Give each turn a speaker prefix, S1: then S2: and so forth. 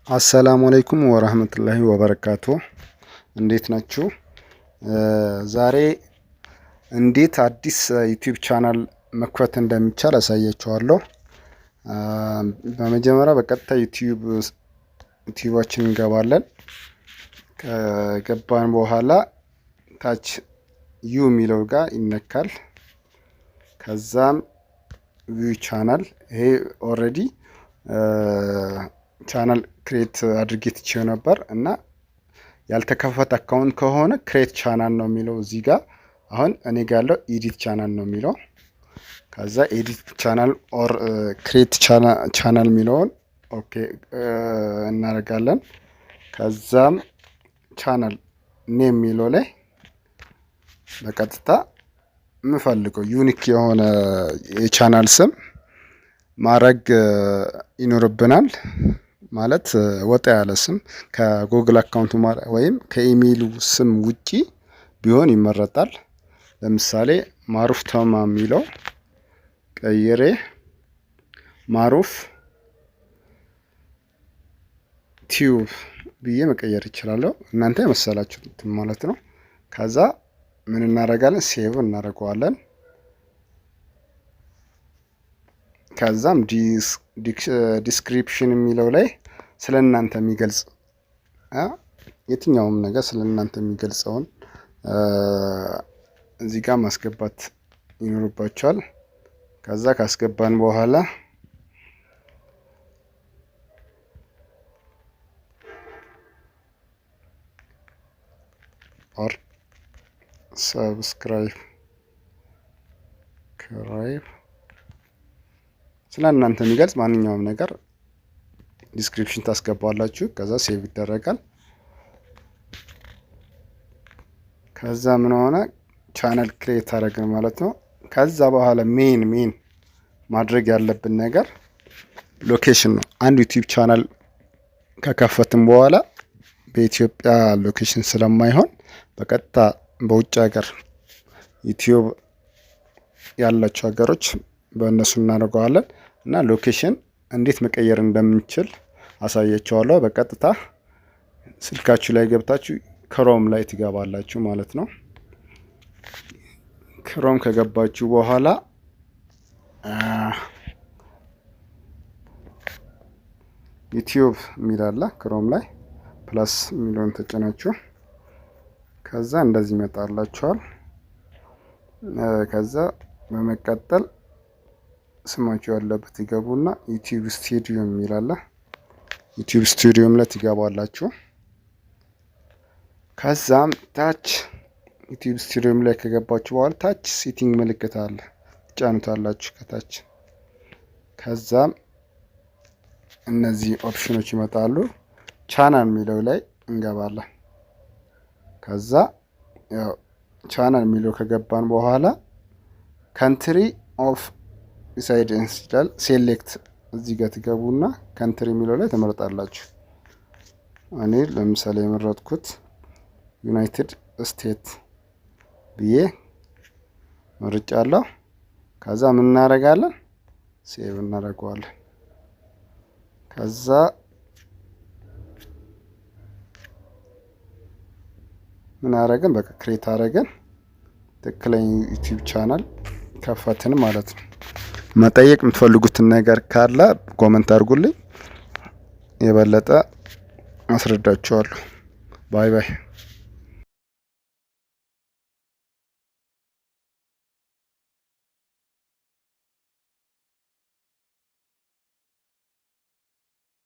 S1: አሰላሙ አለይኩም ወራህመቱላሂ ወበረካቱ። እንዴት ናችሁ? ዛሬ እንዴት አዲስ ዩቲዩብ ቻናል መክፈት እንደሚቻል አሳያችኋለሁ። በመጀመሪያ በቀጥታ ዩቲዩባችን እንገባለን። ከገባን በኋላ ታች ዩ የሚለው ጋር ይነካል። ከዛም ቪው ቻናል፣ ይሄ ኦልሬዲ ቻናል ክሬት አድርጌ ትቼው ነበር እና ያልተከፈተ አካውንት ከሆነ ክሬት ቻናል ነው የሚለው እዚህ ጋር። አሁን እኔ ጋር ያለው ኤዲት ቻናል ነው የሚለው። ከዛ ኤዲት ቻናል ኦር ክሬት ቻናል የሚለውን ኦኬ እናደርጋለን። ከዛም ቻናል ኔም የሚለው ላይ በቀጥታ የምፈልገው ዩኒክ የሆነ የቻናል ስም ማድረግ ይኖርብናል። ማለት ወጣ ያለ ስም ከጉግል አካውንቱ ወይም ከኢሜይሉ ስም ውጪ ቢሆን ይመረጣል። ለምሳሌ ማሩፍ ተማ የሚለው ቀይሬ ማሩፍ ቲዩብ ብዬ መቀየር ይችላለሁ። እናንተ የመሰላችሁት ማለት ነው። ከዛ ምን እናደርጋለን? ሴቭ እናደርገዋለን። ከዛም ዲስክሪፕሽን የሚለው ላይ ስለ እናንተ የሚገልጽ የትኛውም ነገር ስለ እናንተ የሚገልጸውን እዚህ ጋር ማስገባት ይኖርባቸዋል። ከዛ ካስገባን በኋላ ኦር ሰብስክራይብ ስለ እናንተ የሚገልጽ ማንኛውም ነገር ዲስክሪፕሽን ታስገባላችሁ። ከዛ ሴቭ ይደረጋል። ከዛ ምን ሆነ ቻናል ክሬት አደረግን ማለት ነው። ከዛ በኋላ ሜን ማድረግ ያለብን ነገር ሎኬሽን ነው። አንድ ዩቲዩብ ቻናል ከከፈትን በኋላ በኢትዮጵያ ሎኬሽን ስለማይሆን በቀጥታ በውጭ ሀገር ዩቲዩብ ያላቸው ሀገሮች በእነሱ እናደርገዋለን እና ሎኬሽን እንዴት መቀየር እንደምንችል አሳያችኋለሁ። በቀጥታ ስልካችሁ ላይ ገብታችሁ ክሮም ላይ ትገባላችሁ ማለት ነው። ክሮም ከገባችሁ በኋላ ዩቲዩብ የሚላላ ክሮም ላይ ፕላስ የሚለውን ተጭናችሁ ከዛ እንደዚህ ይመጣላችኋል። ከዛ በመቀጠል ስማችሁ ያለበት ይገቡና ዩቲዩብ ስቱዲዮ የሚላል ዩቲዩብ ስቱዲዮም ላይ ትገባላችሁ። ከዛም ታች ዩቲዩብ ስቱዲዮም ላይ ከገባችሁ በኋላ ታች ሴቲንግ ምልክት አለ፣ ትጫኑታላችሁ ከታች። ከዛም እነዚህ ኦፕሽኖች ይመጣሉ። ቻናል የሚለው ላይ እንገባለን። ከዛ ያው ቻናል የሚለው ከገባን በኋላ ካንትሪ ኦፍ ሪሳይደንስ ይላል። ሴሌክት እዚህ ጋር ትገቡና ካንትሪ የሚለው ላይ ተመርጣላችሁ። እኔ ለምሳሌ የመረጥኩት ዩናይትድ ስቴትስ ብዬ መርጫለሁ። ከዛ ምን እናደርጋለን? ሴቭ እናደርገዋለን። ከዛ ምን አደረግን? በቃ ክሬት አደረግን። ትክክለኛ ዩቲዩብ ቻናል ከፈትን ማለት ነው። መጠየቅ የምትፈልጉትን ነገር ካለ ኮመንት አድርጉልኝ፣ የበለጠ አስረዳችኋለሁ። ባይ ባይ።